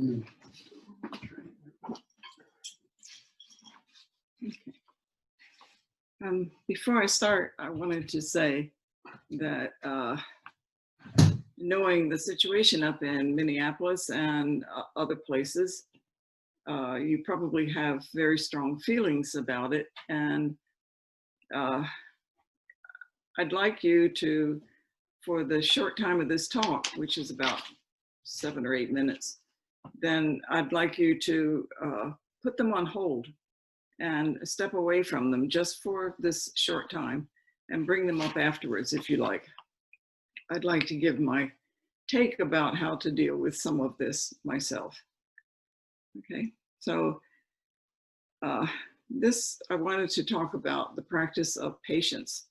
Mm. Okay. Before I start, I wanted to say that knowing the situation up in Minneapolis and other places, you probably have very strong feelings about it. And I'd like you to, for the short time of this talk, which is about 7 or 8 minutes, then I'd like you to put them on hold and step away from them just for this short time and bring them up afterwards if you like. I'd like to give my take about how to deal with some of this myself. Okay, so this, I wanted to talk about the practice of patience.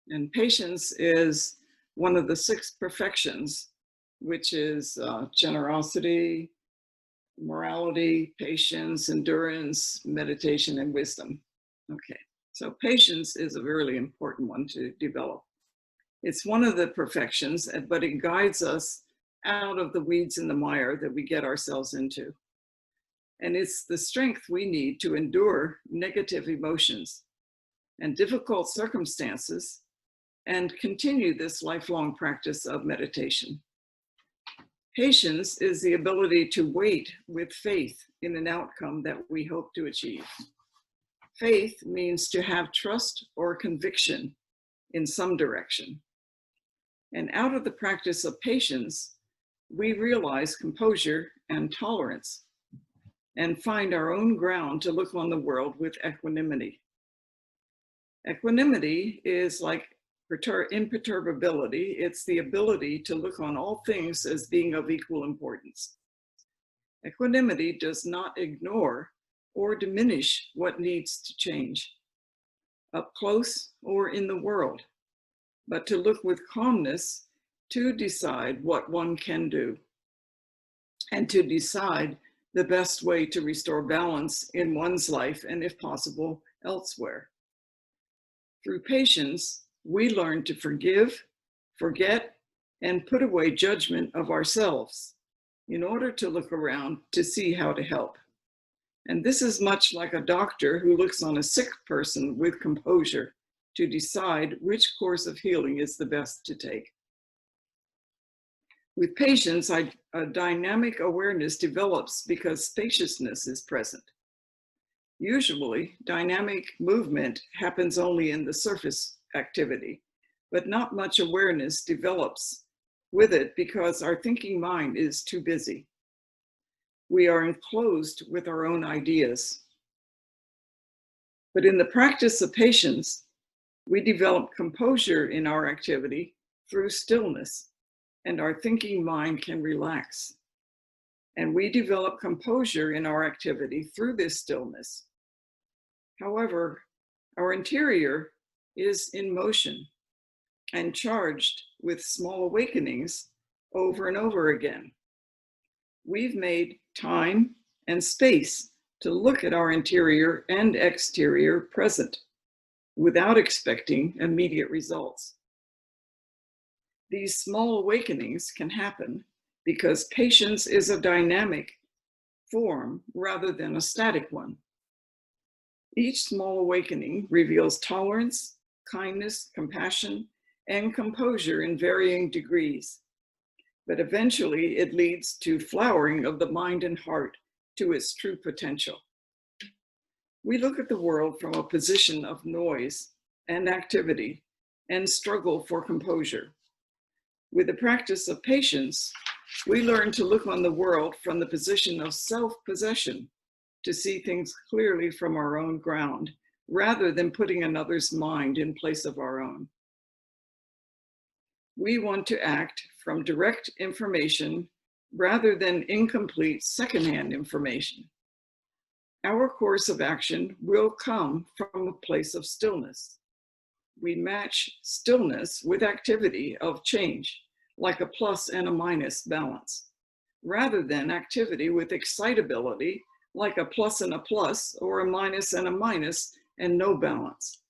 And patience is one of the 6 perfections, which is generosity, morality, patience, endurance, meditation, and wisdom. Okay, so patience is a really important one to develop. It's one of the perfections, but it guides us out of the weeds and the mire that we get ourselves into. And it's the strength we need to endure negative emotions and difficult circumstances and continue this lifelong practice of meditation. Patience is the ability to wait with faith in an outcome that we hope to achieve. Faith means to have trust or conviction in some direction. And out of the practice of patience, we realize composure and tolerance and find our own ground to look on the world with equanimity. Equanimity is like imperturbability. It's the ability to look on all things as being of equal importance. Equanimity does not ignore or diminish what needs to change, up close or in the world, but to look with calmness to decide what one can do and to decide the best way to restore balance in one's life and, if possible, elsewhere. Through patience, we learn to forgive, forget, and put away judgment of ourselves in order to look around to see how to help. And this is much like a doctor who looks on a sick person with composure to decide which course of healing is the best to take. With patience, a dynamic awareness develops because spaciousness is present. Usually, dynamic movement happens only in the surface activity, but not much awareness develops with it because our thinking mind is too busy. We are enclosed with our own ideas. But in the practice of patience, we develop composure in our activity through stillness, and our thinking mind can relax. And we develop composure in our activity through this stillness. However, our interior is in motion and charged with small awakenings over and over again. We've made time and space to look at our interior and exterior present without expecting immediate results. These small awakenings can happen because patience is a dynamic form rather than a static one. Each small awakening reveals tolerance, kindness, compassion, and composure in varying degrees. But eventually it leads to flowering of the mind and heart to its true potential. We look at the world from a position of noise and activity and struggle for composure. With the practice of patience, we learn to look on the world from the position of self-possession, to see things clearly from our own ground, rather than putting another's mind in place of our own. We want to act from direct information rather than incomplete secondhand information. Our course of action will come from a place of stillness. We match stillness with activity of change, like a plus and a minus balance, rather than activity with excitability, like a plus and a plus, or a minus and a minus, and no balance.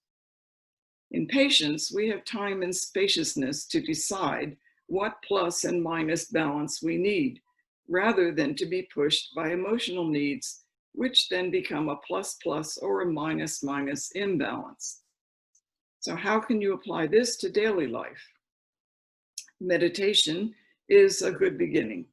In patience, we have time and spaciousness to decide what plus and minus balance we need rather than to be pushed by emotional needs, which then become a plus plus or a minus minus imbalance. So how can you apply this to daily life? Meditation is a good beginning.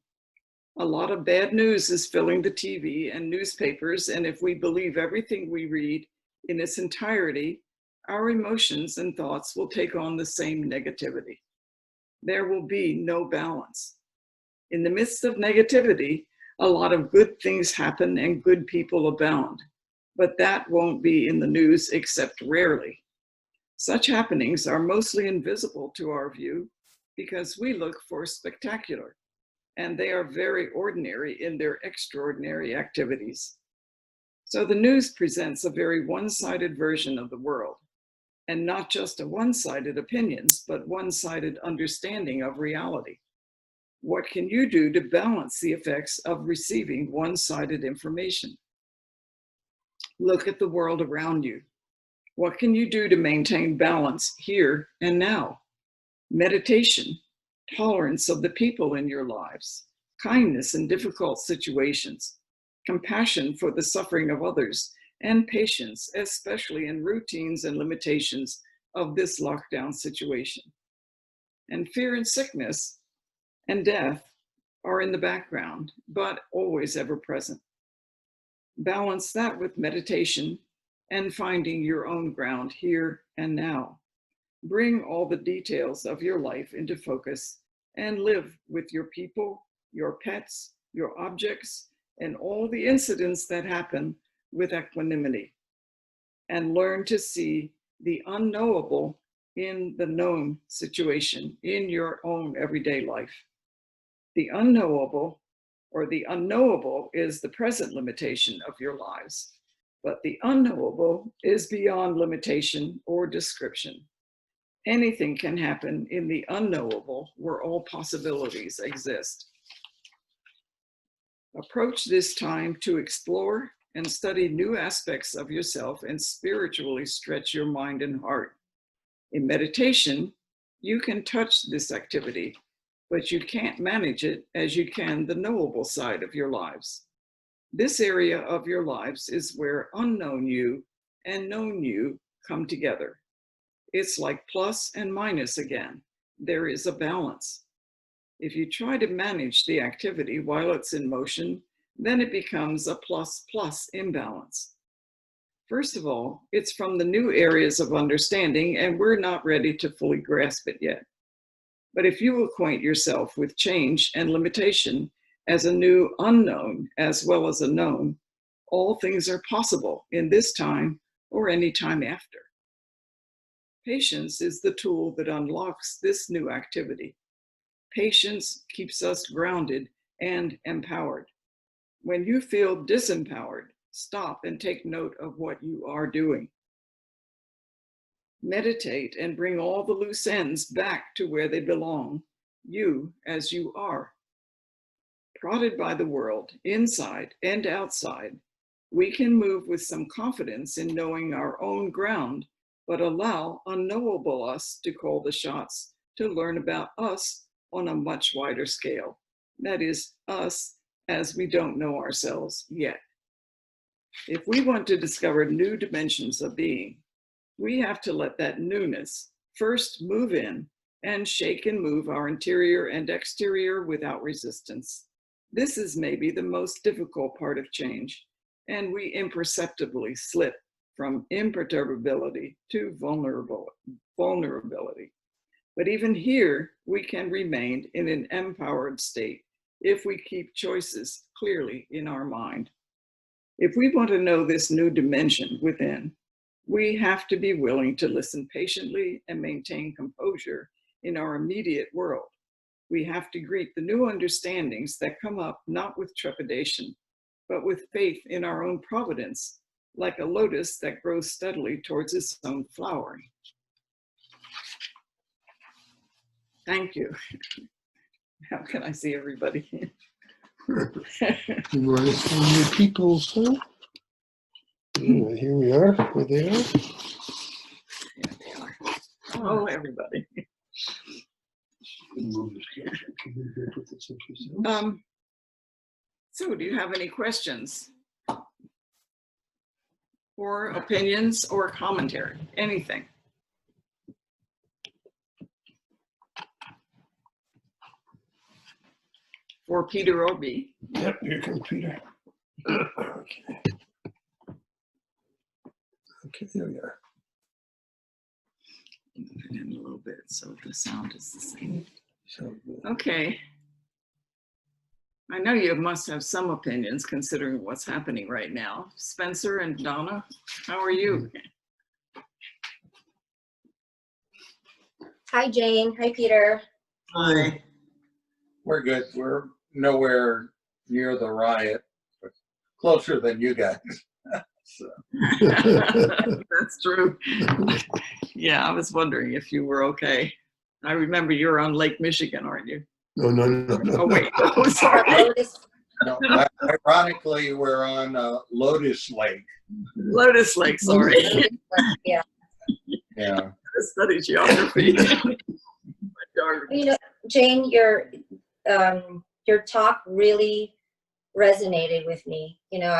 A lot of bad news is filling the TV and newspapers, and if we believe everything we read in its entirety, our emotions and thoughts will take on the same negativity. There will be no balance. In the midst of negativity, a lot of good things happen and good people abound, but that won't be in the news except rarely. Such happenings are mostly invisible to our view because we look for spectacular, and they are very ordinary in their extraordinary activities. So the news presents a very one-sided version of the world, and not just a one-sided opinions, but one-sided understanding of reality. What can you do to balance the effects of receiving one-sided information? Look at the world around you. What can you do to maintain balance here and now? Meditation, tolerance of the people in your lives, kindness in difficult situations, compassion for the suffering of others, and patience, especially in routines and limitations of this lockdown situation. And fear and sickness and death are in the background, but always ever present. Balance that with meditation and finding your own ground here and now. Bring all the details of your life into focus and live with your people, your pets, your objects, and all the incidents that happen with equanimity. And learn to see the unknowable in the known situation in your own everyday life. The unknowable or the unknowable is the present limitation of your lives, but the unknowable is beyond limitation or description. Anything can happen in the unknowable where all possibilities exist. Approach this time to explore and study new aspects of yourself and spiritually stretch your mind and heart. In meditation, you can touch this activity, but you can't manage it as you can the knowable side of your lives. This area of your lives is where unknown you and known you come together. It's like plus and minus again. There is a balance. If you try to manage the activity while it's in motion, then it becomes a plus-plus imbalance. First of all, it's from the new areas of understanding, and we're not ready to fully grasp it yet. But if you acquaint yourself with change and limitation as a new unknown as well as a known, all things are possible in this time or any time after. Patience is the tool that unlocks this new activity. Patience keeps us grounded and empowered. When you feel disempowered, stop and take note of what you are doing. Meditate and bring all the loose ends back to where they belong, you as you are. Prodded by the world, inside and outside, we can move with some confidence in knowing our own ground, but allow unknowable us to call the shots, to learn about us on a much wider scale. That is, us as we don't know ourselves yet. If we want to discover new dimensions of being, we have to let that newness first move in and shake and move our interior and exterior without resistance. This is maybe the most difficult part of change, and we imperceptibly slip from imperturbability to vulnerability. But even here, we can remain in an empowered state if we keep choices clearly in our mind. If we want to know this new dimension within, we have to be willing to listen patiently and maintain composure in our immediate world. We have to greet the new understandings that come up not with trepidation, but with faith in our own providence, like a lotus that grows steadily towards its own flowering. Thank you. How can I see everybody? You want to see your people, sir? Yeah, here we are. Where they are. Yeah, they are. Oh, everybody. So do you have any questions? Or opinions or commentary, anything? For Peter or me. Yep, here comes Peter. Okay. Okay, there we are. Move it in a little bit so the sound is the same. So, Okay. I know you must have some opinions considering what's happening right now. Spencer and Donna, how are you? Hi, Jane. Hi, Peter. Hi. We're good. We're nowhere near the riot, but closer than you guys. So, That's true. Yeah, I was wondering if you were okay. I remember you're on Lake Michigan, aren't you? no, no, no, no. Oh, wait. Oh, sorry. no, ironically, we're on Lotus Lake. Lotus Lake, sorry. Yeah. Yeah. I study geography. You know, Jane, your talk really resonated with me. You know,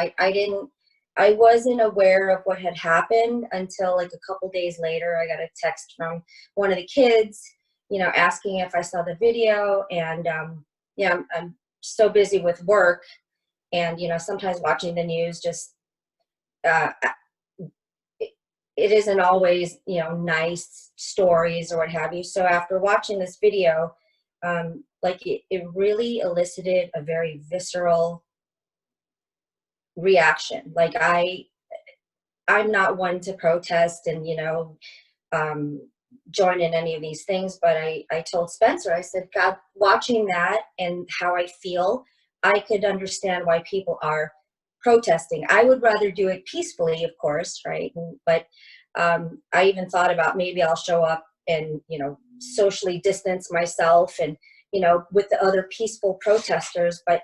I wasn't aware of what had happened until like a couple days later. I got a text from one of the kids, you know, asking if I saw the video, and yeah, I'm so busy with work, and you know, sometimes watching the news just it isn't always, you know, nice stories or what have you. So after watching this video, like it really elicited a very visceral reaction. Like I'm not one to protest and, you know, join in any of these things, but I told Spencer, I said, God, watching that and how I feel, I could understand why people are protesting. I would rather do it peacefully, of course, right? But I even thought about maybe I'll show up and, you know, socially distance myself and, you know, with the other peaceful protesters. But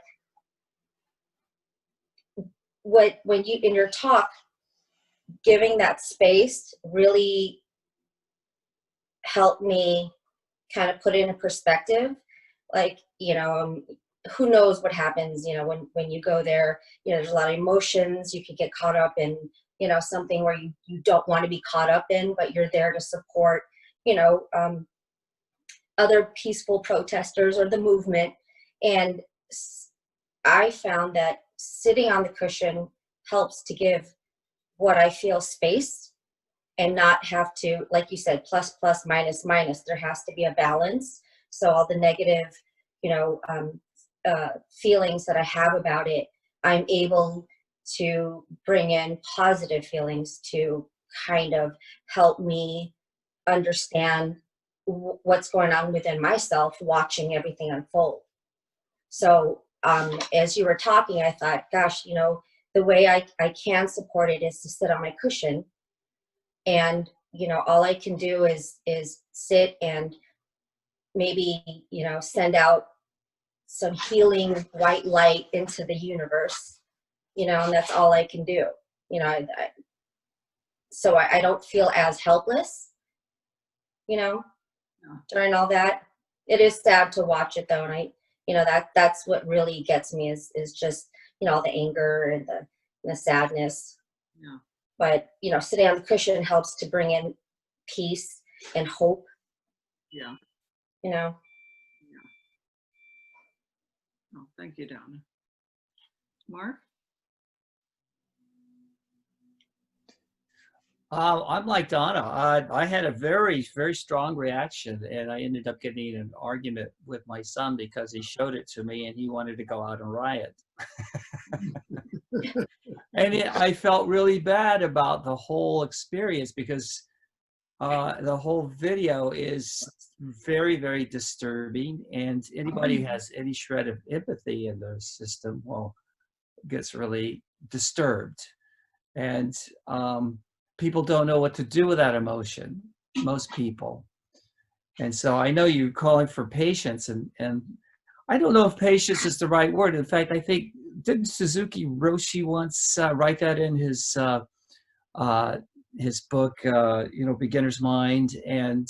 when you, in your talk, giving that space really helped me kind of put it in perspective. Like, you know, who knows what happens, you know, when you go there, you know, there's a lot of emotions. You could get caught up in, you know, something where you don't want to be caught up in, but you're there to support, you know, other peaceful protesters or the movement. And I found that sitting on the cushion helps to give what I feel space and not have to, like you said, plus, plus, minus, minus. There has to be a balance. So all the negative, you know, feelings that I have about it, I'm able to bring in positive feelings to kind of help me understand what's going on within myself, watching everything unfold. So as you were talking, I thought, gosh, you know, the way I can support it is to sit on my cushion, and you know, all I can do is sit and maybe, you know, send out some healing white light into the universe, you know, and that's all I can do, you know. So I don't feel as helpless, you know, during all that. It is sad to watch it though, and I, you know, that's what really gets me is just, you know, all the anger and the sadness. Yeah. But you know, sitting on the cushion helps to bring in peace and hope. Yeah. You know. Oh, thank you, Donna. Mark? I'm like Donna. I had a very, very strong reaction, and I ended up getting in an argument with my son because he showed it to me and he wanted to go out and riot. And I felt really bad about the whole experience because the whole video is very, very disturbing, and anybody who has any shred of empathy in their system, well, gets really disturbed. And people don't know what to do with that emotion, most people. And so I know you're calling for patience, and I don't know if patience is the right word. In fact, I think, didn't Suzuki Roshi once write that in his book, you know, Beginner's Mind? And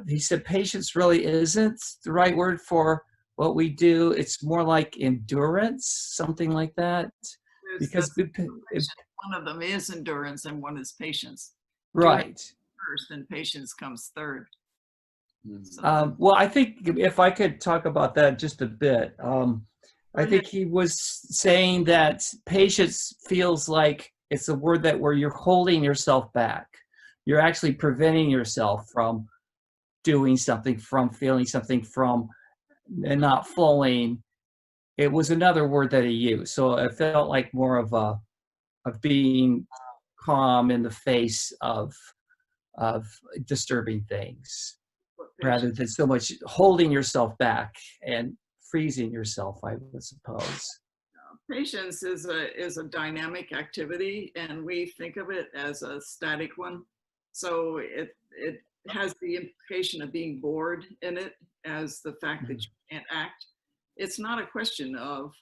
he said patience really isn't the right word for what we do, it's more like endurance, something like that. Because one of them is endurance and one is patience. right. First, and patience comes third. Well, I think if I could talk about that just a bit, I think he was saying that patience feels like it's a word that where you're holding yourself back. You're actually preventing yourself from doing something, from feeling something, from and not flowing. It was another word that he used. So it felt like more of being calm in the face of disturbing things, rather than so much holding yourself back and freezing yourself, I would suppose. Patience is a dynamic activity, and we think of it as a static one. So it has the implication of being bored in it as the fact that you can't act. It's not a question of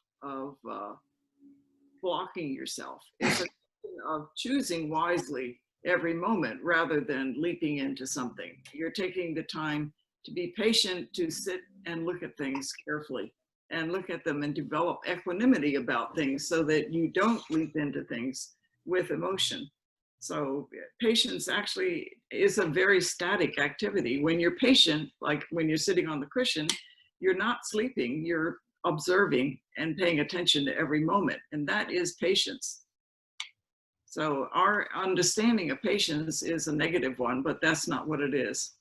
blocking yourself. It's a question of choosing wisely every moment rather than leaping into something. You're taking the time to be patient, to sit and look at things carefully and look at them and develop equanimity about things so that you don't leap into things with emotion. So patience actually is a very static activity. When you're patient, like when you're sitting on the cushion, you're not sleeping, you're observing and paying attention to every moment, and that is patience. So our understanding of patience is a negative one, but that's not what it is.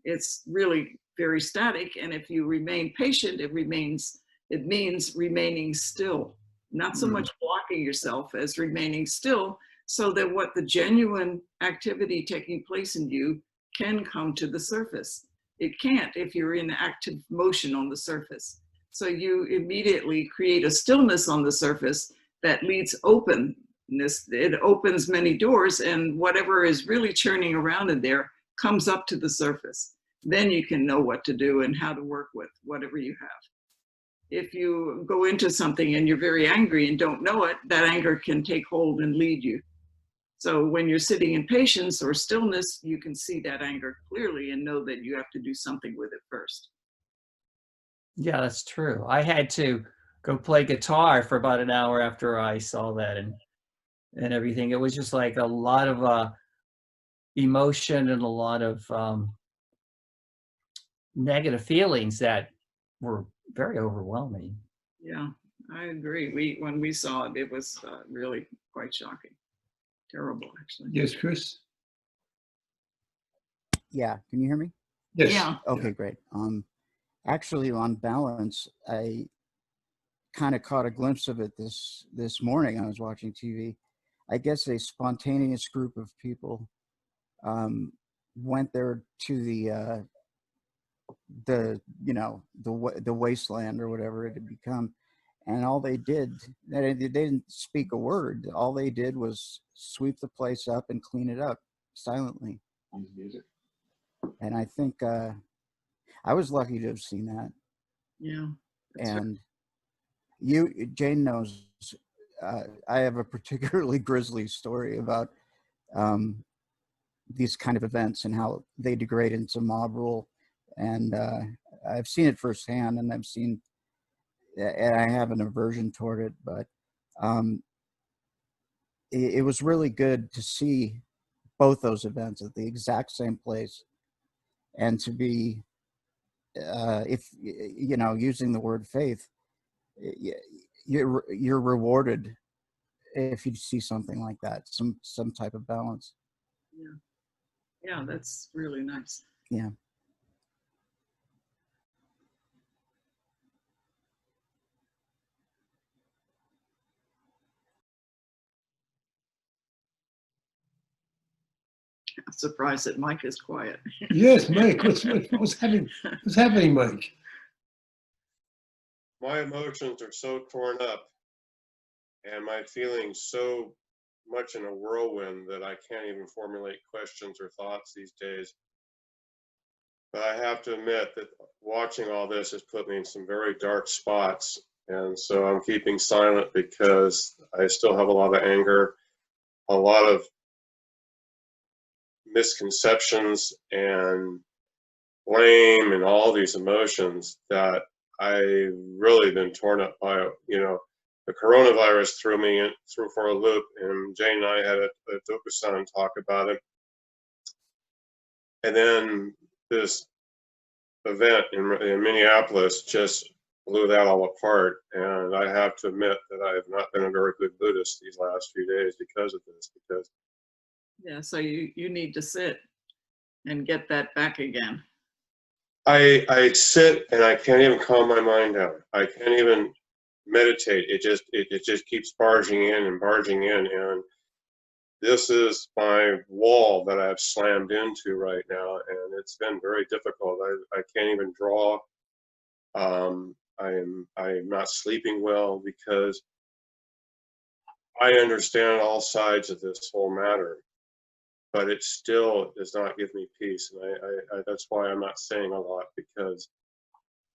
It's really very static, and if you remain patient, it means remaining still, not so much blocking yourself as remaining still, so that what the genuine activity taking place in you can come to the surface. It can't if you're in active motion on the surface. So you immediately create a stillness on the surface that leads openness. It opens many doors, and whatever is really churning around in there comes up to the surface. Then you can know what to do and how to work with whatever you have. If you go into something and you're very angry and don't know it, that anger can take hold and lead you. So when you're sitting in patience or stillness, you can see that anger clearly and know that you have to do something with it first. Yeah, that's true. I had to go play guitar for about an hour after I saw that and everything. It was just like a lot of emotion and a lot of negative feelings that were very overwhelming. Yeah, I agree. When we saw it, it was really quite shocking. Terrible, actually. Yes, Chris? Yeah, can you hear me? Yes. Yeah. Okay, great. Actually, on balance, I kind of caught a glimpse of it this morning. I was watching TV. I guess a spontaneous group of people went there to the wasteland or whatever it had become, and all they didn't speak a word. All they did was sweep the place up and clean it up silently. And I think I was lucky to have seen that. Yeah. And Jane knows, I have a particularly grisly story about these kind of events and how they degrade into mob rule. And I've seen it firsthand, and I have an aversion toward it, but it was really good to see both those events at the exact same place, and to be, if using the word faith, you're rewarded if you see something like that, some type of balance. Yeah, that's really nice. Yeah. I'm surprised that Mike is quiet. Yes, Mike. What's happening, Mike? My emotions are so torn up and my feelings so much in a whirlwind that I can't even formulate questions or thoughts these days. But I have to admit that watching all this has put me in some very dark spots. And so I'm keeping silent because I still have a lot of anger, a lot of misconceptions and blame and all these emotions that I really been torn up by, you know, the coronavirus threw me through for a loop, and Jane and I had a Dokusan talk about it. And then this event in Minneapolis just blew that all apart. And I have to admit that I have not been a very good Buddhist these last few days because of this, because Yeah, so you need to sit and get that back again. I sit and I can't even calm my mind down. I can't even meditate. It just keeps barging in and barging in, and this is my wall that I've slammed into right now, and it's been very difficult. I can't even draw. I am not sleeping well because I understand all sides of this whole matter, but it still does not give me peace, and I that's why I'm not saying a lot, because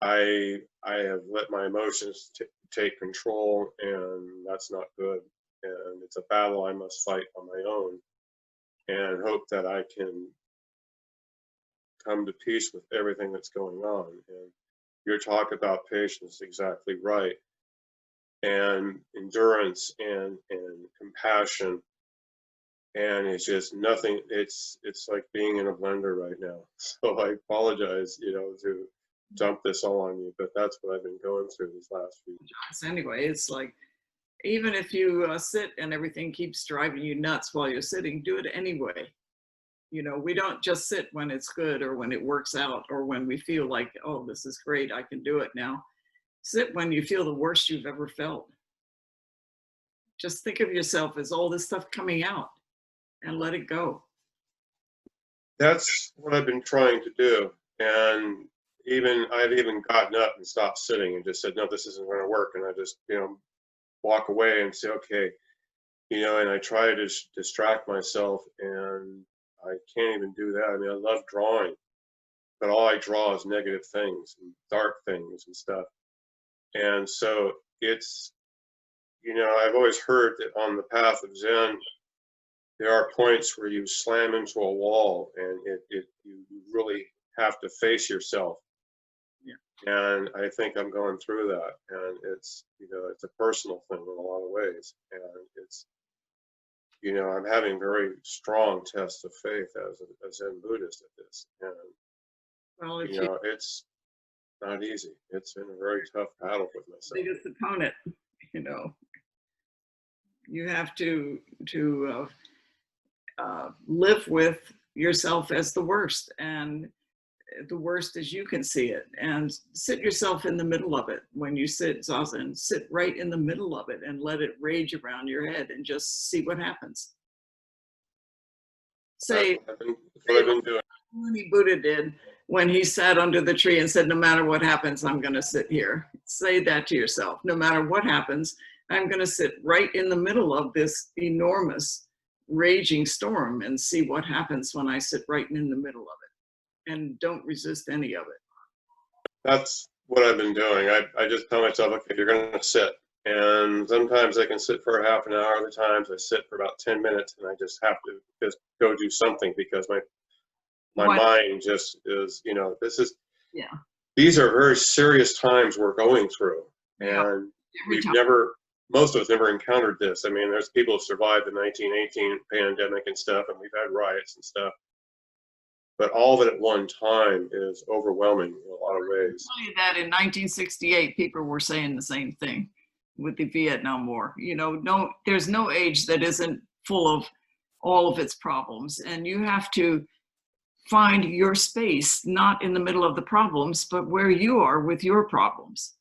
I have let my emotions take control, and that's not good. And it's a battle I must fight on my own, and hope that I can come to peace with everything that's going on. And your talk about patience is exactly right, and endurance and compassion. And it's just nothing. It's like being in a blender right now. So I apologize, you know, to dump this all on you, but that's what I've been going through these last few days. Anyway, it's like, even if you sit and everything keeps driving you nuts while you're sitting, do it anyway. You know, we don't just sit when it's good or when it works out or when we feel like, oh, this is great, I can do it now. Sit when you feel the worst you've ever felt. Just think of yourself as all this stuff coming out and let it go. That's what I've been trying to do. And I've even gotten up and stopped sitting and just said, no, this isn't going to work. And I just, you know, walk away and say, okay, you know, and I try to distract myself, and I can't even do that. I mean, I love drawing, but all I draw is negative things and dark things and stuff. And so it's, you know, I've always heard that on the path of Zen, there are points where you slam into a wall, and you really have to face yourself. And I think I'm going through that, and it's, you know, it's a personal thing in a lot of ways, and it's, you know, I'm having very strong tests of faith as a Zen Buddhist at this, and Well, if you know, it's not easy. It's been a very tough battle with myself. biggest opponent, you know, you have to live with yourself as the worst, and the worst as you can see it, and sit yourself in the middle of it. When you sit zazen, sit right in the middle of it and let it rage around your head and just see what happens. Say That's what I've been doing. what Buddha did when he sat under the tree and said, no matter what happens, I'm going to sit here. Say that to yourself. No matter what happens, I'm going to sit right in the middle of this enormous raging storm and see what happens when I sit right in the middle of it. And don't resist any of it. That's what I've been doing. I just tell myself, okay, you're going to sit. And sometimes I can sit for a half an hour. Other times I sit for about 10 minutes, and I just have to just go do something, because my mind just is, you know, these are very serious times we're going through. And most of us never encountered this. I mean, there's people who survived the 1918 pandemic and stuff, and we've had riots and stuff. But all of it at one time is overwhelming in a lot of ways. I'll tell you that in 1968, people were saying the same thing with the Vietnam War. You know, there's no age that isn't full of all of its problems. And you have to find your space, not in the middle of the problems, but where you are with your problems.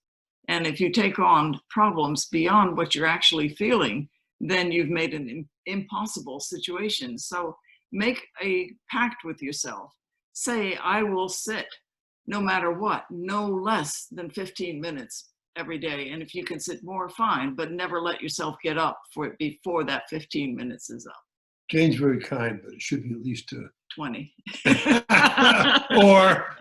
And if you take on problems beyond what you're actually feeling, then you've made an impossible situation. So make a pact with yourself. Say, I will sit no matter what, no less than 15 minutes every day. And if you can sit more, fine, but never let yourself get up before that 15 minutes is up. Jane's very kind, but it should be at least 20. or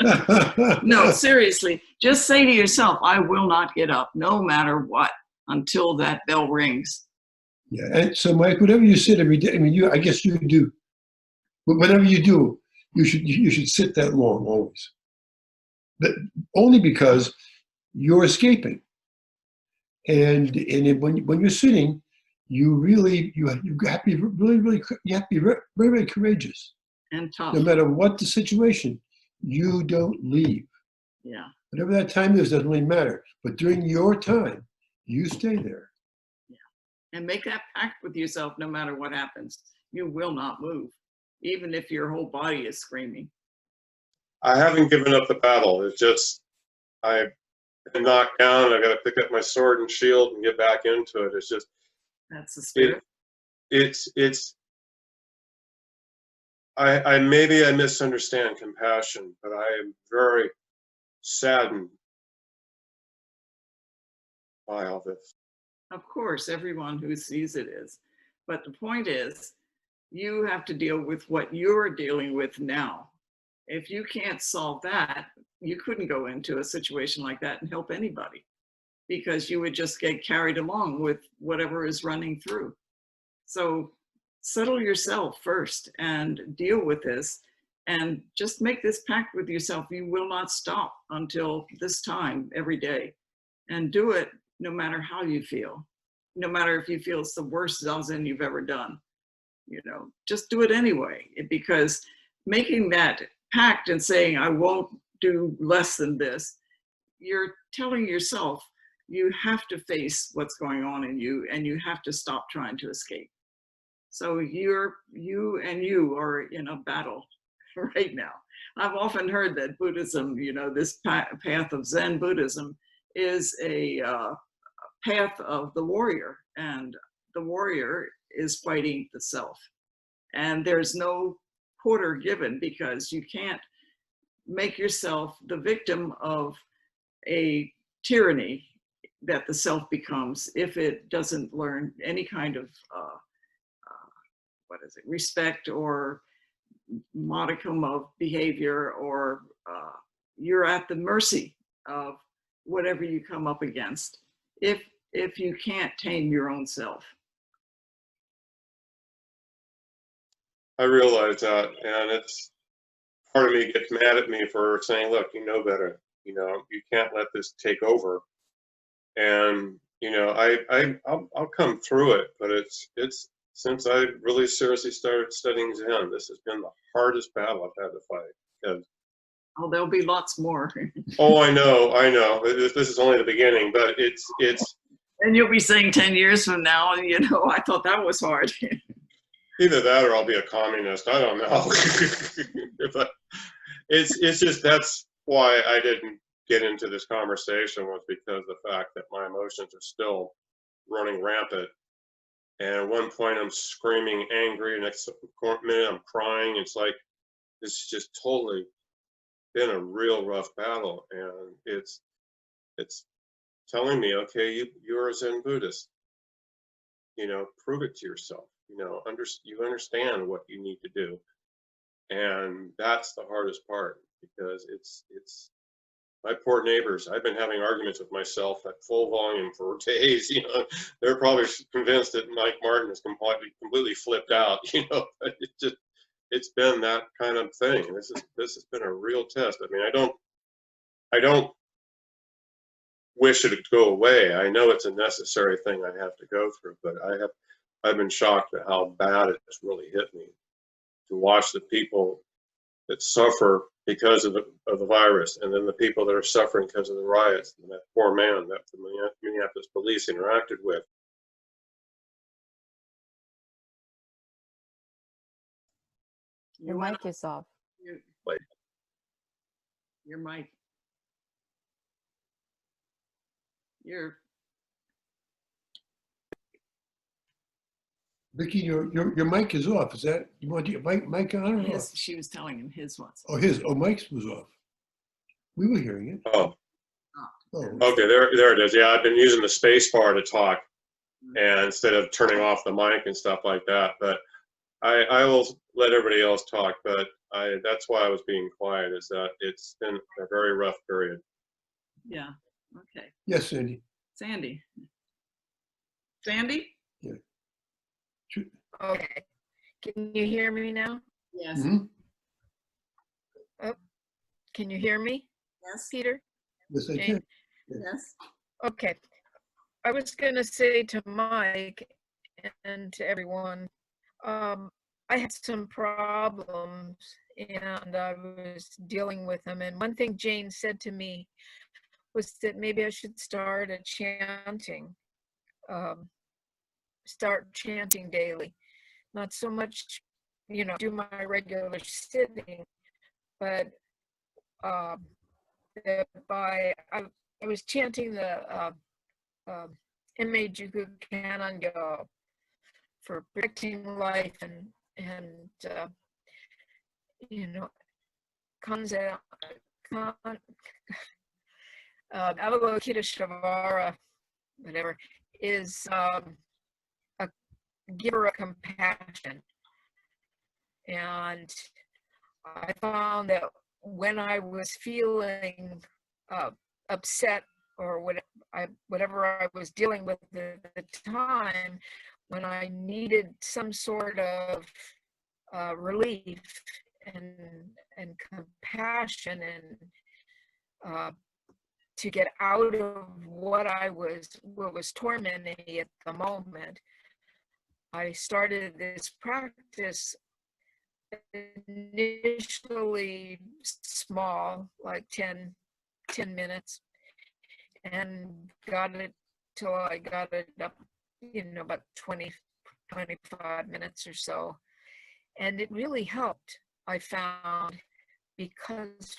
No, seriously, just say to yourself, I will not get up no matter what until that bell rings. Yeah, and so Mike, whatever you sit every day, I mean, I guess you do. But whatever you do, you should sit that long always. But only because you're escaping. And when you're sitting, you have to be you have to be very, very courageous. And tough. No matter what the situation, you don't leave. Yeah. Whatever that time is doesn't really matter. But during your time, you stay there. And make that pact with yourself no matter what happens. You will not move, even if your whole body is screaming. I haven't given up the battle. It's just I've been knocked down. I got to pick up my sword and shield and get back into it. It's just That's the spirit. I maybe I misunderstand compassion, but I am very saddened by all this. Of course, everyone who sees it is. But the point is, you have to deal with what you're dealing with now. If you can't solve that, you couldn't go into a situation like that and help anybody, because you would just get carried along with whatever is running through. So settle yourself first and deal with this, and just make this pact with yourself. You will not stop until this time every day, and do it no matter how you feel, no matter if you feel it's the worst zazen you've ever done. You know, just do it anyway, because making that pact and saying, I won't do less than this, you're telling yourself you have to face what's going on in you, and you have to stop trying to escape. So you are in a battle right now. I've often heard that Buddhism, you know, this path of Zen Buddhism is a path of the warrior, and the warrior is fighting the self. And there's no quarter given, because you can't make yourself the victim of a tyranny that the self becomes if it doesn't learn any kind of respect or modicum of behavior, or you're at the mercy of whatever you come up against if you can't tame your own self. I realize that, and it's part of me gets mad at me for saying, look, you know better. You know, you can't let this take over. And you know, I'll come through it, but it's since I really seriously started studying Zen, this has been the hardest battle I've had to fight. Because, Oh, there'll be lots more. oh, I know. This is only the beginning, but it's. And you'll be saying 10 years from now, you know, I thought that was hard. Either that or I'll be a communist. I don't know. But it's just, that's why I didn't get into this conversation, was because of the fact that my emotions are still running rampant. And at one point I'm screaming angry, and next minute I'm crying. It's like, it's just totally been a real rough battle. And it's telling me, okay, you're a Zen Buddhist. You know, prove it to yourself. You know, you understand what you need to do. And that's the hardest part, because it's my poor neighbors. I've been having arguments with myself at full volume for days. You know, they're probably convinced that Mike Martin is completely flipped out. You know, but it's been that kind of thing. This has been a real test. I mean, I don't wish it to go away. I know it's a necessary thing I have to go through, but I've been shocked at how bad it's really hit me to watch the people that suffer because of the virus, and then the people that are suffering because of the riots, and that poor man that the Minneapolis police interacted with. Your mic is off. Your mic. Vicky, your mic is off. Is that, you want your mic on or off? She was telling him his was. Oh, Mike's was off. We were hearing it. Oh, Oh, okay, there it is. Yeah, I've been using the space bar to talk, and instead of turning off the mic and stuff like that. But I will let everybody else talk. But that's why I was being quiet, is that it's been a very rough period. Yeah. Okay. yes, Sandy. Sandy. Yeah. Okay. Can you hear me now? Yes. Mhm. Can you hear me, Yes. Peter? Yes, I Jane? can. Yes. Okay. I was going to say to Mike and to everyone, I had some problems and I was dealing with them. And one thing Jane said to me was that maybe I should start a chanting, start chanting daily. Not so much, do my regular sitting, but I was chanting the Image Canongo for protecting life and Kanze, Avalokiteshvara, whatever, is a giver of compassion. And I found that when I was feeling upset or whatever I was dealing with at the time, when I needed some sort of relief and compassion and to get out of what was tormenting me at the moment, I started this practice initially small, like 10 minutes, and got it till I got it up, about 25 minutes or so. And it really helped, I found, because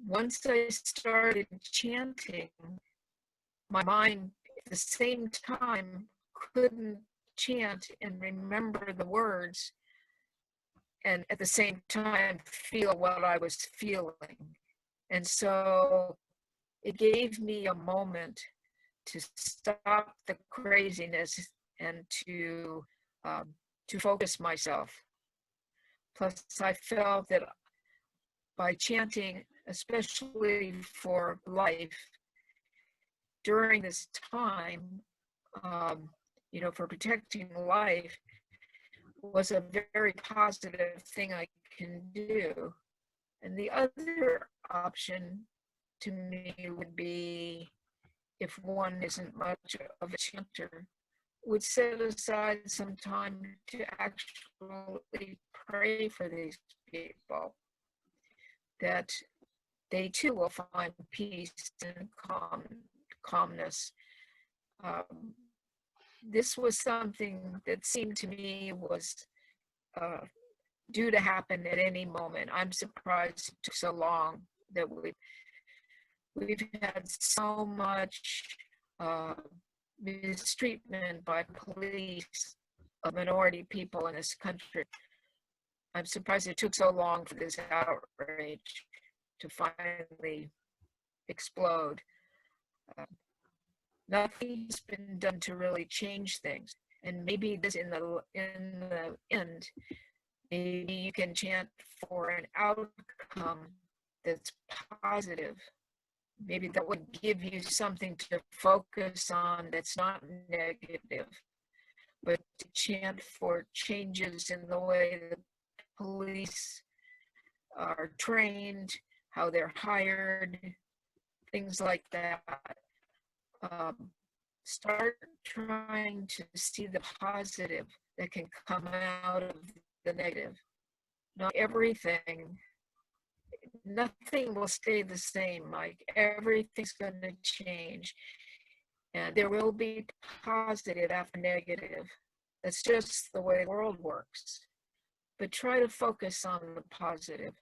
once I started chanting, my mind at the same time couldn't chant and remember the words and at the same time feel what I was feeling. And so it gave me a moment to stop the craziness and to focus myself. Plus, I felt that by chanting, especially for life, during this time, for protecting life, was a very positive thing I can do. And the other option to me would be, if one isn't much of a chanter, would set aside some time to actually pray for these people, that they too will find peace and calmness. This was something that seemed to me was due to happen at any moment. I'm surprised it took so long, that we've had so much mistreatment by police of minority people in this country. I'm surprised it took so long for this outrage to finally explode. Nothing's been done to really change things, and maybe this in the end, maybe you can chant for an outcome that's positive. Maybe that would give you something to focus on that's not negative, but to chant for changes in the way the police are trained, how they're hired, things like that. Start trying to see the positive that can come out of the negative. Not everything, nothing will stay the same, Mike. Everything's going to change. And there will be positive after negative. That's just the way the world works. But try to focus on the positive.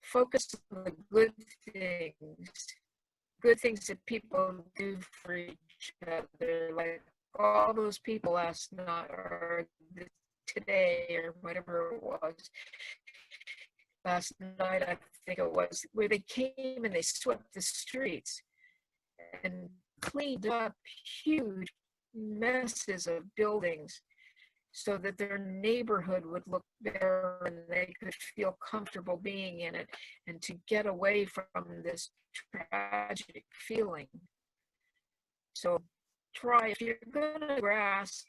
Focus on the good things that people do for each other, like all those people last night or today or whatever it was. Last night, I think it was, where they came and they swept the streets and cleaned up huge messes of buildings so that their neighborhood would look better and they could feel comfortable being in it, and to get away from this tragic feeling. So try, if you're gonna grasp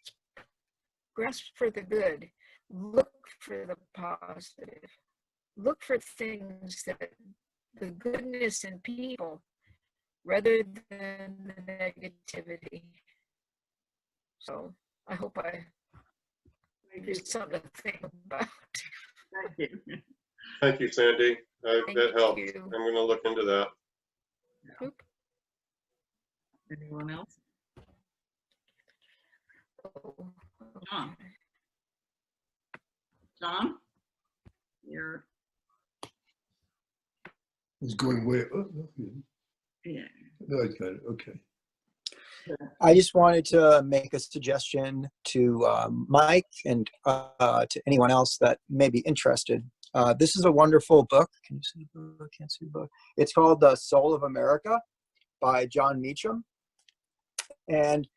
for the good, look for the positive. Look for things that the goodness in people rather than the negativity. So I hope I give you something to think about. Thank you. Thank you, Sandy. Thank That helped. you. I'm going to look into that. Oop. Anyone else? Oh, John. okay. John? You're, It's going way. yeah. No, I got it. Okay. I just wanted to make a suggestion to Mike and to anyone else that may be interested. This is a wonderful book. Can you see the book? I can't see the book. It's called The Soul of America by John Meacham. And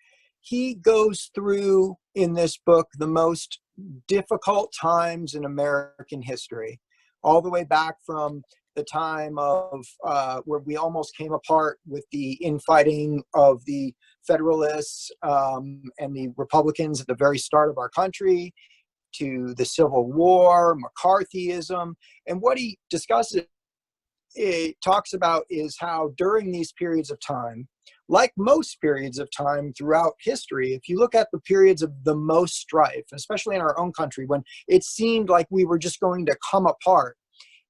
he goes through in this book the most difficult times in American history, all the way back from the time of where we almost came apart with the infighting of the Federalists and the Republicans at the very start of our country, to the Civil War, McCarthyism. And what he discusses, it talks about, is how during these periods of time, like most periods of time throughout history, if you look at the periods of the most strife, especially in our own country, when it seemed like we were just going to come apart,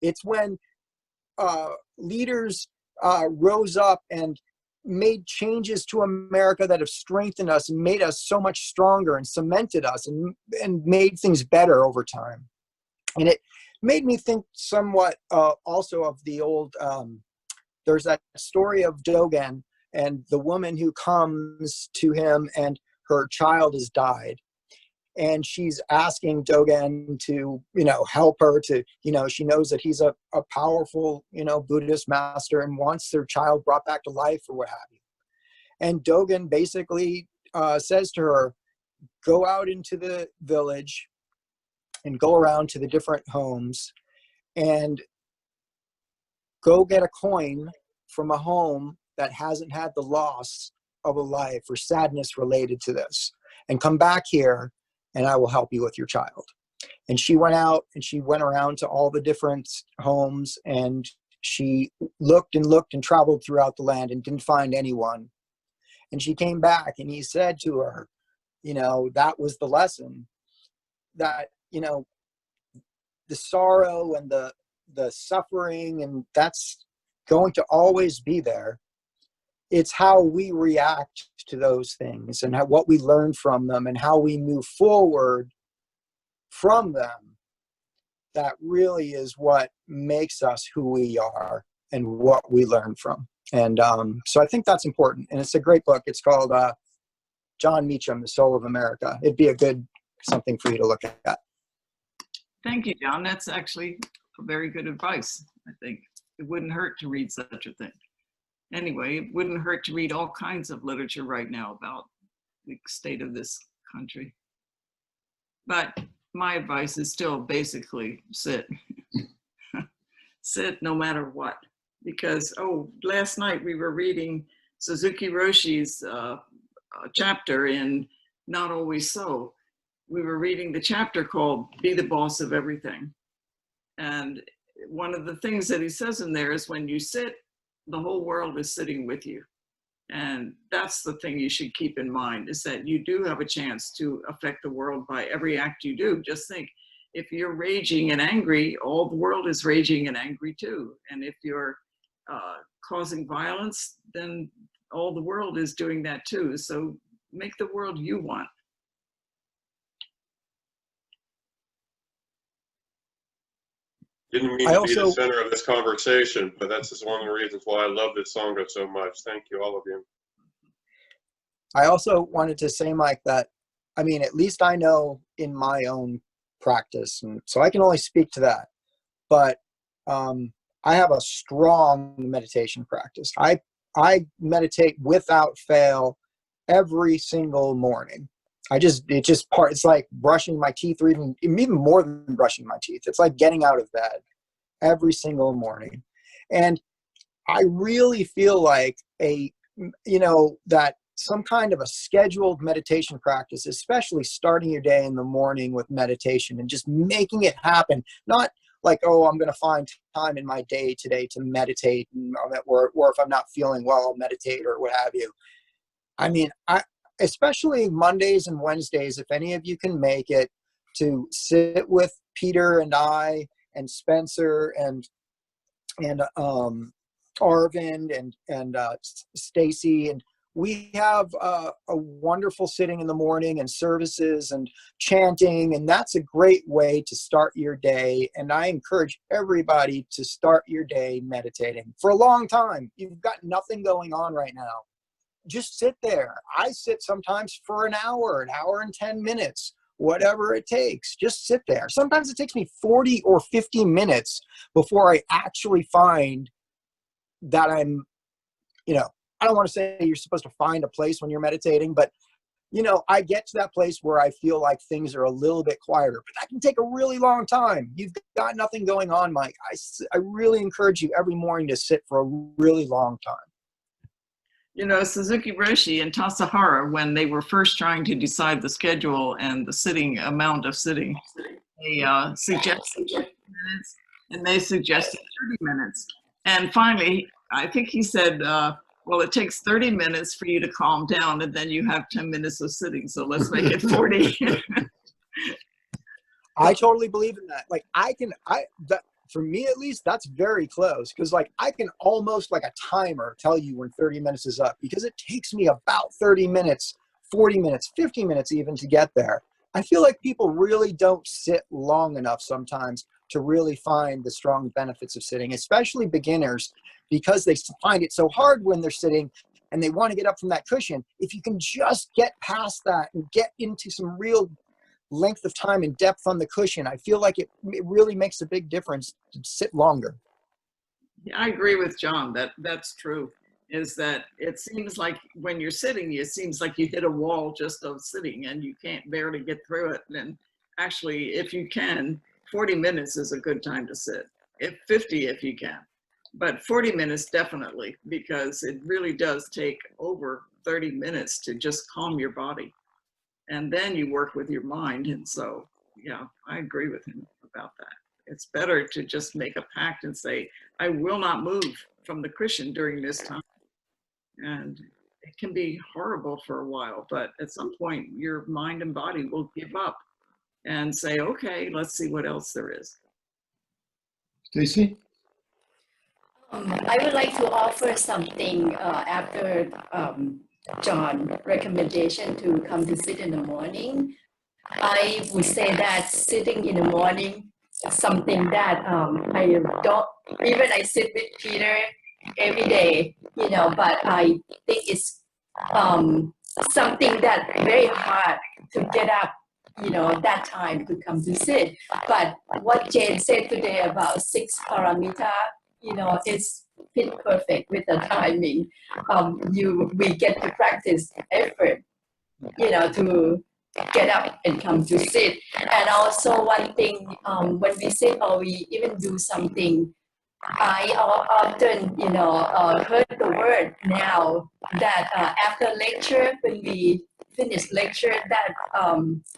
it's when leaders rose up and made changes to America that have strengthened us and made us so much stronger and cemented us and made things better over time. And it made me think somewhat also of the old, there's that story of Dogen and the woman who comes to him and her child has died. And she's asking Dogen to, help her to, she knows that he's a powerful, Buddhist master and wants their child brought back to life or what have you. And Dogen basically says to her, go out into the village and go around to the different homes and go get a coin from a home that hasn't had the loss of a life or sadness related to this, and come back here and I will help you with your child. And she went out and she went around to all the different homes and she looked and looked and traveled throughout the land and didn't find anyone. And she came back and he said to her, that was the lesson, that, the sorrow and the suffering, and that's going to always be there. It's how we react to those things and what we learn from them and how we move forward from them. That really is what makes us who we are and what we learn from. And so I think that's important. And it's a great book. It's called John Meacham, The Soul of America. It'd be a good something for you to look at. Thank you, John. That's actually a very good advice. I think it wouldn't hurt to read such a thing. Anyway, it wouldn't hurt to read all kinds of literature right now about the state of this country. But my advice is still basically sit. Sit no matter what. Because, last night we were reading Suzuki Roshi's chapter in Not Always So. We were reading the chapter called Be the Boss of Everything. And one of the things that he says in there is when you sit, the whole world is sitting with you. And that's the thing you should keep in mind, is that you do have a chance to affect the world by every act you do. Just think, if you're raging and angry, all the world is raging and angry too. And if you're causing violence, then all the world is doing that too. So make the world you want. Didn't mean to be the center of this conversation, but that's just one of the reasons why I love this sangha so much. Thank you, all of you. I also wanted to say, Mike, that, at least I know in my own practice, and so I can only speak to that, but I have a strong meditation practice. I meditate without fail every single morning. It's like brushing my teeth, or even more than brushing my teeth. It's like getting out of bed every single morning. And I really feel like that some kind of a scheduled meditation practice, especially starting your day in the morning with meditation and just making it happen, not like, oh, I'm going to find time in my day today to meditate, and, or if I'm not feeling well, I'll meditate or what have you. I mean, especially Mondays and Wednesdays, if any of you can make it, to sit with Peter and I and Spencer and Arvind and Stacy, and we have a wonderful sitting in the morning and services and chanting, and that's a great way to start your day. And I encourage everybody to start your day meditating for a long time. You've got nothing going on right now. Just sit there. I sit sometimes for an hour and 10 minutes, whatever it takes. Just sit there. Sometimes it takes me 40 or 50 minutes before I actually find that I'm, I don't want to say you're supposed to find a place when you're meditating, but, I get to that place where I feel like things are a little bit quieter, but that can take a really long time. You've got nothing going on, Mike. I really encourage you every morning to sit for a really long time. Suzuki Roshi and Tassahara, when they were first trying to decide the schedule and the sitting amount of sitting, they suggested 20 minutes, and they suggested 30 minutes. And finally, I think he said, well, it takes 30 minutes for you to calm down, and then you have 10 minutes of sitting, so let's make it 40. I totally believe in that. Like, for me at least, that's very close, because like I can almost like a timer tell you when 30 minutes is up, because it takes me about 30 minutes, 40 minutes, 50 minutes even to get there. I feel like people really don't sit long enough sometimes to really find the strong benefits of sitting, especially beginners, because they find it so hard when they're sitting and they want to get up from that cushion. If you can just get past that and get into some real length of time and depth on the cushion, I feel like it really makes a big difference to sit longer. Yeah, I agree with John. That's true. Is that it seems like when you're sitting, it seems like you hit a wall just of sitting and you can't barely get through it. And actually, if you can, 40 minutes is a good time to sit. 50 if you can, but 40 minutes definitely, because it really does take over 30 minutes to just calm your body. And then you work with your mind. And so, yeah, I agree with him about that. It's better to just make a pact and say, I will not move from the cushion during this time. And it can be horrible for a while, but at some point your mind and body will give up and say, okay, let's see what else there is. Stacy? I would like to offer something after John's recommendation to come to sit in the morning. I would say that sitting in the morning is something that I don't, even I sit with Peter every day, but I think it's something that very hard to get up, that time to come to sit. But what Jane said today about 6 paramita, it's fit perfect with the timing. We get to practice effort, to get up and come to sit. And also one thing, when we sit or we even do something, I often, heard the word now that after lecture, when we finish lecture, that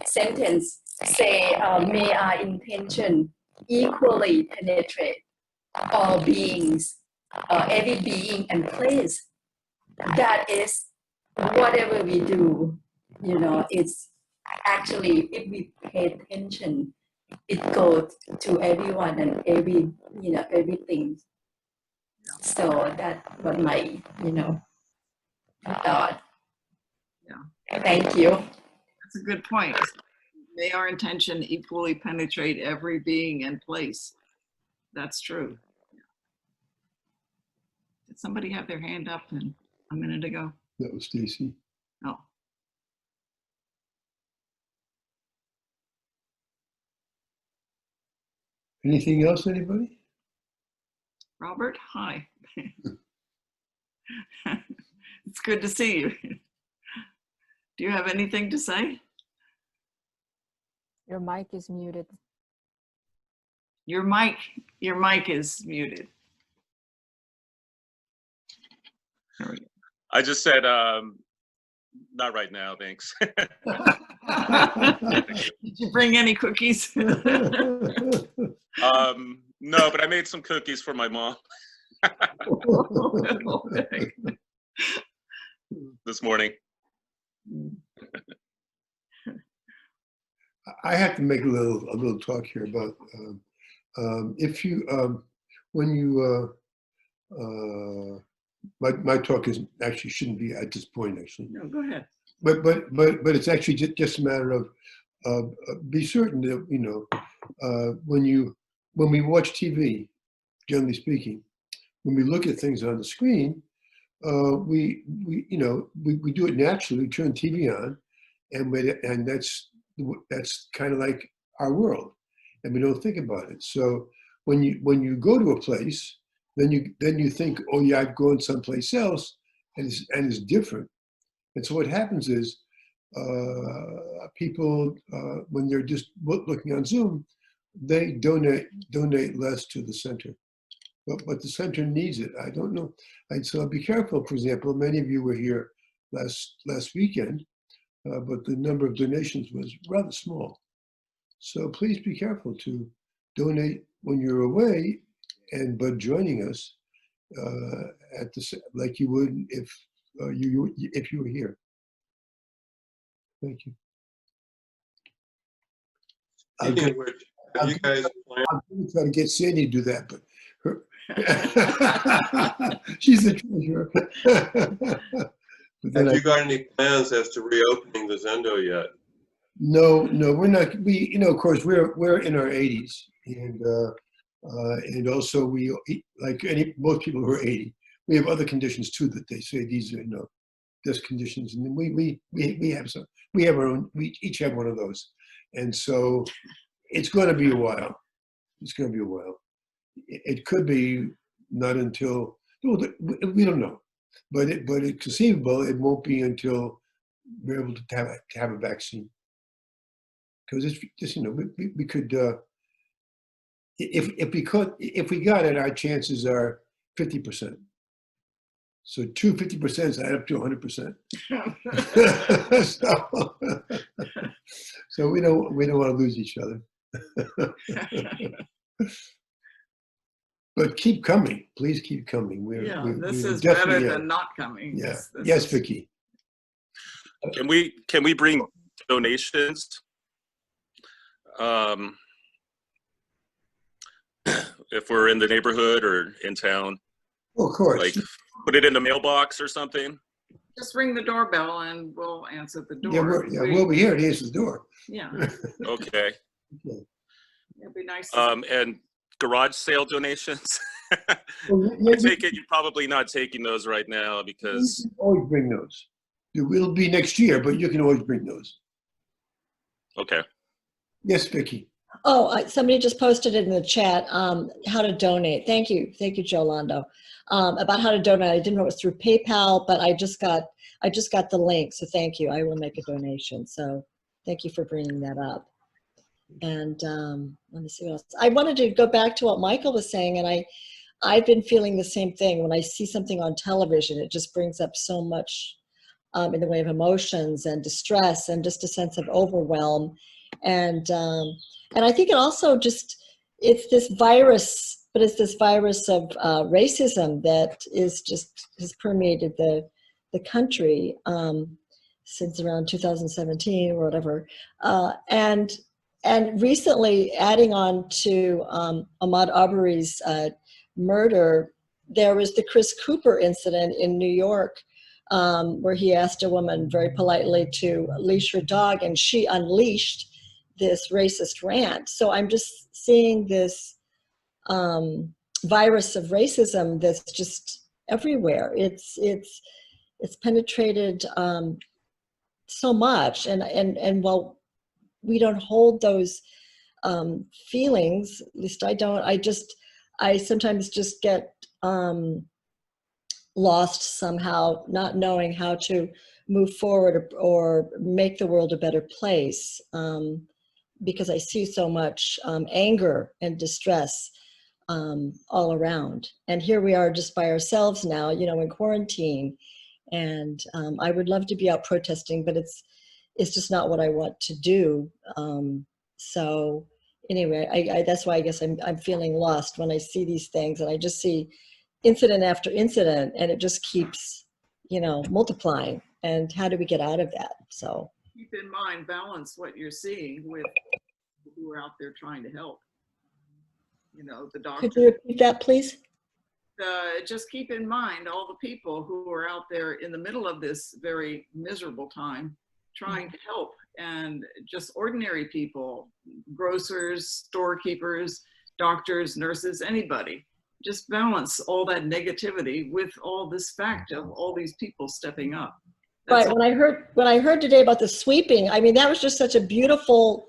sentence say, may our intention equally penetrate all beings, every being and place. That is, whatever we do, it's actually, if we pay attention, it goes to everyone and everything. So that's what my, thought. Yeah. Thank you. That's a good point. May our intention equally penetrate every being and place. That's true. Did somebody have their hand up a minute ago? That was Stacy. Oh. Anything else, anybody? Robert, hi. It's good to see you. Do you have anything to say? Your mic is muted. Your mic is muted. There we go. I just said, not right now, thanks. Did you bring any cookies? No, but I made some cookies for my mom this morning. I have to make a little talk here about if you when you my talk is actually shouldn't be at this point actually. No, go ahead. But it's actually just a matter of be certain that you know when we watch TV, generally speaking, when we look at things on the screen, we you know we do it naturally. We turn TV on, and that's kind of like our world, and we don't think about it. So when you go to a place, then you think, oh yeah, I've gone someplace else, and it's different. And so what happens is people when they're just looking on Zoom, they donate less to the center. But the center needs it. I don't know. So be careful. For example, many of you were here last weekend, but the number of donations was rather small. So please be careful to donate when you're away, but joining us at the like you would if you were here. Thank you. Speaking of which, have you guys planned? I'm going to try to get Sandy to do that, but she's the treasurer. Have you got any plans as to reopening the Zendo yet? No, we're not. We, you know, of course, we're in our 80s, and also we, like most people who are 80, we have other conditions too that they say these are death conditions, and then we have some. We have our own. We each have one of those, and so it's going to be a while. It's going to be a while. It could be not until we don't know, but it's conceivable. It won't be until we're able to have a vaccine, because it's just, you know, we could if we got it, our chances are 50%. So 50% add up to 100%. So we don't want to lose each other. But keep coming, please keep coming. This is better than not coming. Yeah. This Yes, is... Vicky. Can we bring donations? If we're in the neighborhood or in town, Oh, of course. like put it in the mailbox or something. Just ring the doorbell and we'll answer the door. We'll be here to answer the door. Yeah. Okay. It'd be nice. And garage sale donations. Well, I take it you're probably not taking those right now because you can always bring those. It will be next year, but you can always bring those. Okay. Yes, Vicky. Oh, somebody just posted it in the chat, how to donate. Thank you, Joe Londo. About how to donate. I didn't know it was through PayPal, but I just got the link, so thank you. I will make a donation. So thank you for bringing that up. And let me see what else. I wanted to go back to what Michael was saying, and I've been feeling the same thing. When I see something on television, it just brings up so much in the way of emotions and distress and just a sense of overwhelm. And I think it also it's this virus, but it's this virus of racism that has permeated the country since around 2017 or whatever. And recently, adding on to Ahmaud Arbery's murder, there was the Chris Cooper incident in New York, where he asked a woman very politely to leash her dog, and she unleashed this racist rant. So I'm just seeing this virus of racism that's just everywhere. It's penetrated so much, and while we don't hold those feelings, at least I don't. I sometimes just get lost somehow, not knowing how to move forward or make the world a better place. Because I see so much anger and distress all around. And here we are just by ourselves now, you know, in quarantine. And I would love to be out protesting, but it's just not what I want to do. So anyway, I that's why I guess I'm feeling lost when I see these things, and I just see incident after incident, and it just keeps, you know, multiplying. And how do we get out of that? So Keep in mind, balance what you're seeing with people who are out there trying to help. You know, the doctor. could you repeat that, please? Just keep in mind all the people who are out there in the middle of this very miserable time trying to help, and just ordinary people, grocers, storekeepers, doctors, nurses, anybody. Just balance all that negativity with all this fact of all these people stepping up. That's Right. When I heard today about the sweeping, I mean, that was just such a beautiful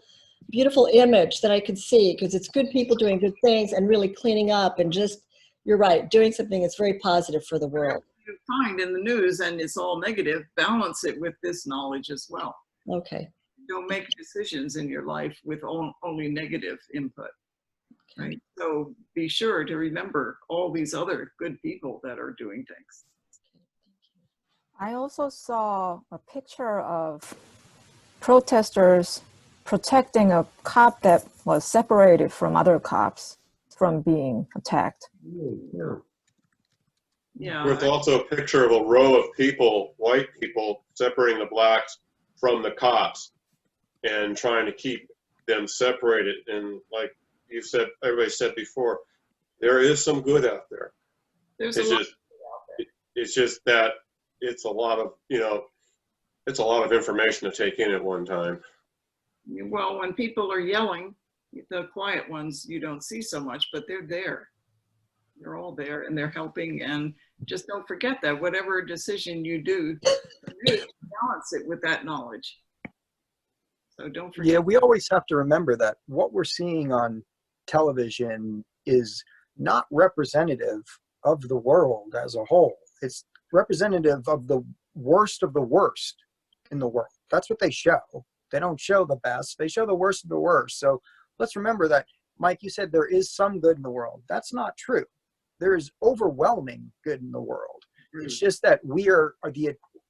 image that I could see, because it's good people doing good things and really cleaning up, and just, you're right, doing something that's very positive for the world. you find in the news and it's all negative, balance it with this knowledge as well. Okay. Don't make decisions in your life with only negative input. Right? So be sure to remember all these other good people that are doing things. I also saw a picture of protesters protecting a cop that was separated from other cops from being attacked. Yeah. With also a picture of a row of people, white people, separating the blacks from the cops and trying to keep them separated. And like you said, everybody said before, there is some good out there. There's It's just that it's a lot of, it's a lot of information to take in at one time. Well, when people are yelling, the quiet ones you don't see so much, but they're there. They're all there and they're helping. And just don't forget that whatever decision you do, balance it with that knowledge. So don't forget. Yeah, we always have to remember that what we're seeing on television is not representative of the world as a whole. It's representative of the worst in the world. That's what they show. They don't show the best. They show the worst of the worst. So let's remember that, Mike, you said there is some good in the world. That's not true. There is overwhelming good in the world. It's just that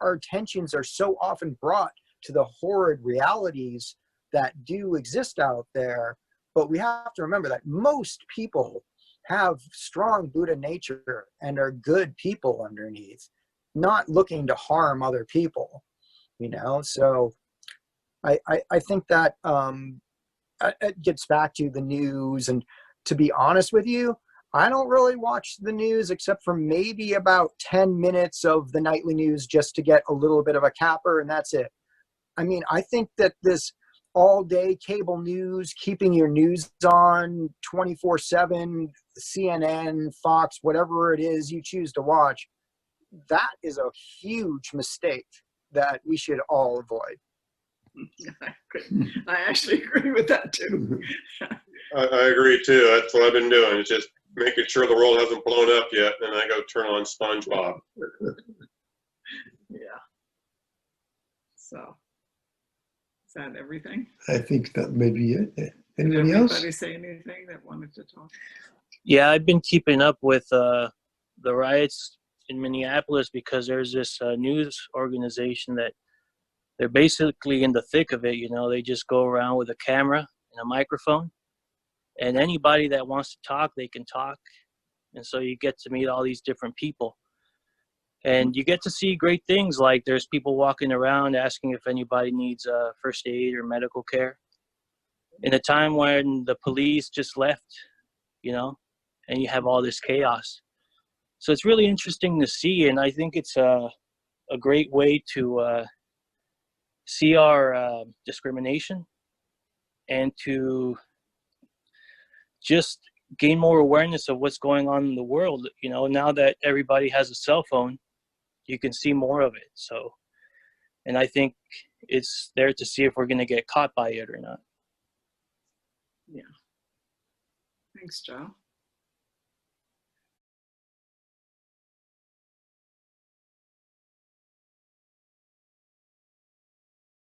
our attentions are so often brought to the horrid realities that do exist out there. But we have to remember that most people have strong Buddha nature and are good people underneath, not looking to harm other people, So I think that it gets back to the news. And to be honest with you, I don't really watch the news except for maybe about 10 minutes of the nightly news just to get a little bit of a capper, and that's it. I mean, I think that this all-day cable news, keeping your news on 24/7, CNN, Fox, whatever it is you choose to watch, that is a huge mistake that we should all avoid. I actually agree with that too. I agree too. That's what I've been doing. It's just making sure the world hasn't blown up yet, and I go turn on SpongeBob. Yeah. So, is that everything? I think that may be it. Did Anybody else? everybody say anything that wanted to talk? Yeah, I've been keeping up with the riots in Minneapolis because there's this news organization that they're basically in the thick of it. They just go around with a camera and a microphone, and anybody that wants to talk, they can talk. And so you get to meet all these different people. And you get to see great things, like there's people walking around asking if anybody needs first aid or medical care. In a time when the police just left, and you have all this chaos. So it's really interesting to see, and I think it's a great way to see our discrimination and to just gain more awareness of what's going on in the world. Now that everybody has a cell phone, you can see more of it. So, and I think it's there to see if we're going to get caught by it or not. Yeah. Thanks, Joe.